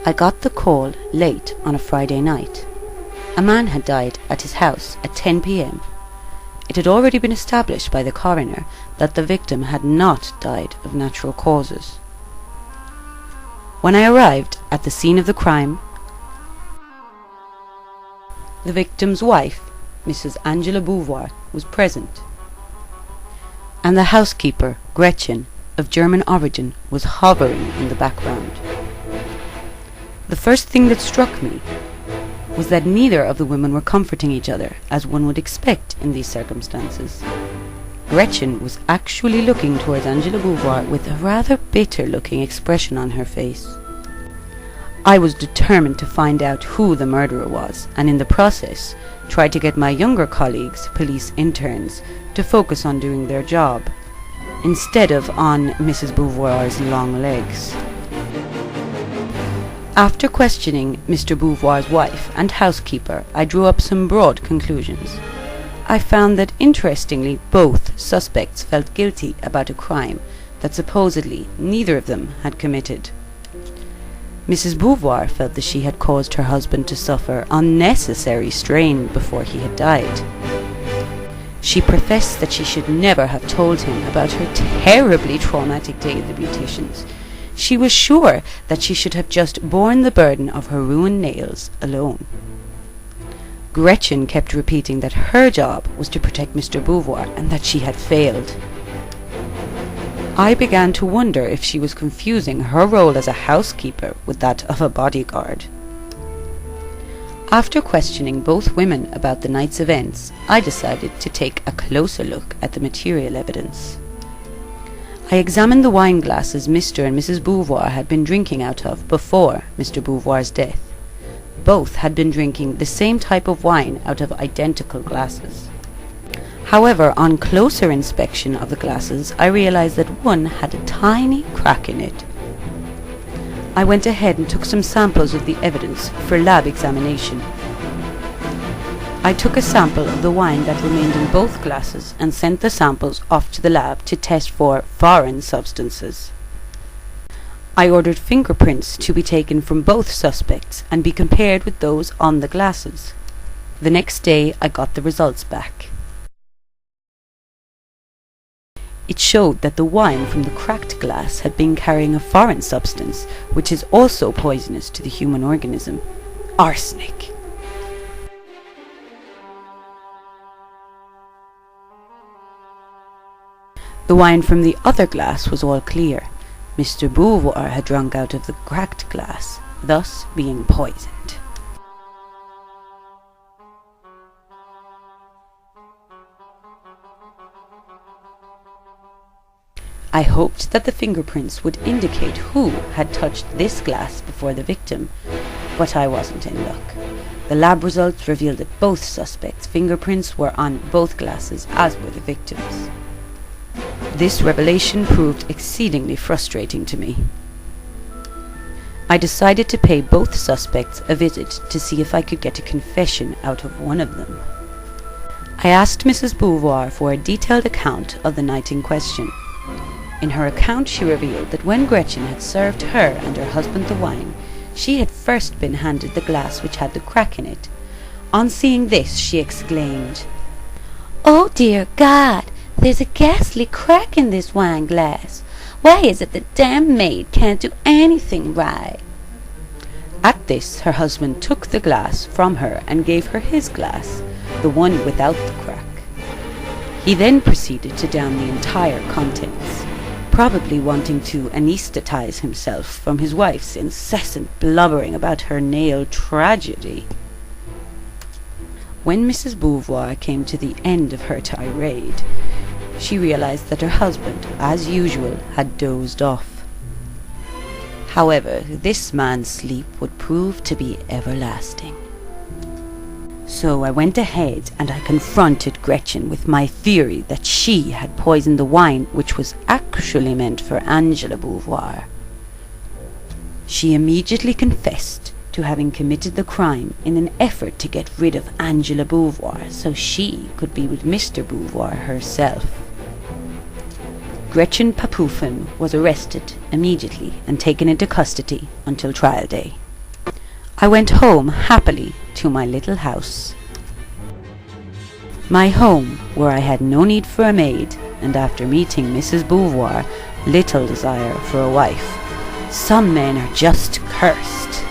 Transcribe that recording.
I got the call late on a Friday night. A man had died at his house at 10 p.m. It had already been established by the coroner that the victim had not died of natural causes. When I arrived at the scene of the crime, the victim's wife, Mrs. Angela Beauvoir, was present, and the housekeeper, Gretchen, of German origin, was hovering in the background. The first thing that struck me was that neither of the women were comforting each other, as one would expect in these circumstances. Gretchen was actually looking towards Angela Beauvoir with a rather bitter-looking expression on her face. I was determined to find out who the murderer was, and in the process tried to get my younger colleagues, police interns, to focus on doing their job, instead of on Mrs. Beauvoir's long legs. After questioning Mr. Beauvoir's wife and housekeeper, I drew up some broad conclusions. I found that, interestingly, both suspects felt guilty about a crime that supposedly neither of them had committed. Mrs. Beauvoir felt that she had caused her husband to suffer unnecessary strain before he had died. She professed that she should never have told him about her terribly traumatic day at the beautician's. She was sure that she should have just borne the burden of her ruined nails alone. Gretchen kept repeating that her job was to protect Mr. Beauvoir and that she had failed. I began to wonder if she was confusing her role as a housekeeper with that of a bodyguard. After questioning both women about the night's events, I decided to take a closer look at the material evidence. I examined the wine glasses Mr. and Mrs. Beauvoir had been drinking out of before Mr. Beauvoir's death. Both had been drinking the same type of wine out of identical glasses. However, on closer inspection of the glasses, I realized that one had a tiny crack in it. I went ahead and took some samples of the evidence for lab examination. I took a sample of the wine that remained in both glasses and sent the samples off to the lab to test for foreign substances. I ordered fingerprints to be taken from both suspects and be compared with those on the glasses. The next day I got the results back. It showed that the wine from the cracked glass had been carrying a foreign substance, which is also poisonous to the human organism: arsenic. The wine from the other glass was all clear. Mr. Beauvoir had drunk out of the cracked glass, thus being poisoned. I hoped that the fingerprints would indicate who had touched this glass before the victim, but I wasn't in luck. The lab results revealed that both suspects' fingerprints were on both glasses, as were the victims'. This revelation proved exceedingly frustrating to me. I decided to pay both suspects a visit to see if I could get a confession out of one of them. I asked Mrs. Beauvoir for a detailed account of the night in question. In her account she revealed that when Gretchen had served her and her husband the wine, she had first been handed the glass which had the crack in it. On seeing this she exclaimed, "Oh dear God! There's a ghastly crack in this wine glass. Why is it the damn maid can't do anything right?" At this, her husband took the glass from her and gave her his glass, the one without the crack. He then proceeded to down the entire contents, probably wanting to anesthetize himself from his wife's incessant blubbering about her nail tragedy. When Mrs. Beauvoir came to the end of her tirade, she realized that her husband, as usual, had dozed off. However, this man's sleep would prove to be everlasting. So I went ahead and I confronted Gretchen with my theory that she had poisoned the wine which was actually meant for Angela Beauvoir. She immediately confessed to having committed the crime in an effort to get rid of Angela Beauvoir so she could be with Mr. Beauvoir herself. Gretchen Papoufen was arrested immediately and taken into custody until trial day. I went home happily to my little house. My home, where I had no need for a maid, and after meeting Mrs. Beauvoir, little desire for a wife. Some men are just cursed.